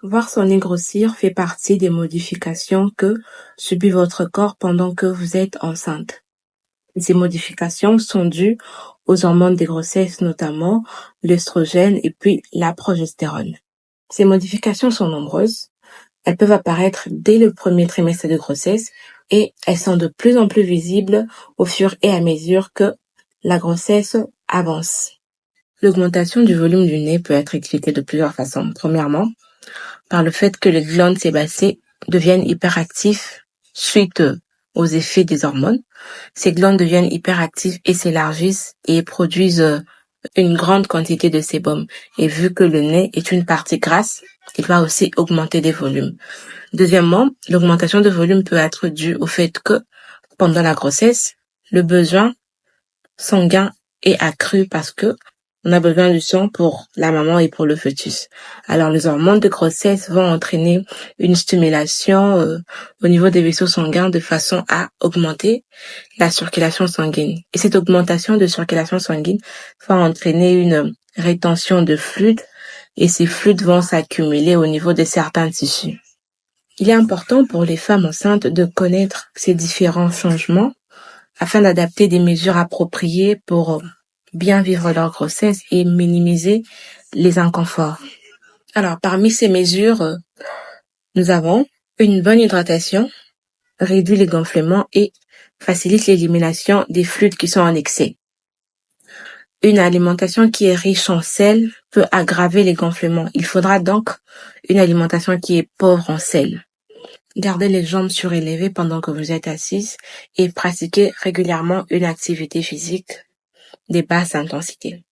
Voir son nez grossir fait partie des modifications que subit votre corps pendant que vous êtes enceinte. Ces modifications sont dues aux hormones des grossesses, notamment l'œstrogène et puis la progestérone. Ces modifications sont nombreuses. Elles peuvent apparaître dès le premier trimestre de grossesse et elles sont de plus en plus visibles au fur et à mesure que la grossesse avance. L'augmentation du volume du nez peut être expliquée de plusieurs façons. Premièrement, par le fait que les glandes sébacées deviennent hyperactives suite aux effets des hormones. Ces glandes deviennent hyperactives et s'élargissent et produisent une grande quantité de sébum. Et vu que le nez est une partie grasse, il va aussi augmenter des volumes. Deuxièmement, l'augmentation de volume peut être due au fait que, pendant la grossesse, le besoin sanguin est accru parce que on a besoin du sang pour la maman et pour le fœtus. Alors, les hormones de grossesse vont entraîner une stimulation au niveau des vaisseaux sanguins de façon à augmenter la circulation sanguine. Et cette augmentation de circulation sanguine va entraîner une rétention de fluides et ces fluides vont s'accumuler au niveau de certains tissus. Il est important pour les femmes enceintes de connaître ces différents changements afin d'adapter des mesures appropriées pour bien vivre leur grossesse et minimiser les inconforts. Alors, parmi ces mesures, nous avons une bonne hydratation, réduit les gonflements et facilite l'élimination des fluides qui sont en excès. Une alimentation qui est riche en sel peut aggraver les gonflements. Il faudra donc une alimentation qui est pauvre en sel. Gardez les jambes surélevées pendant que vous êtes assise et pratiquez régulièrement une activité physique de basse intensité.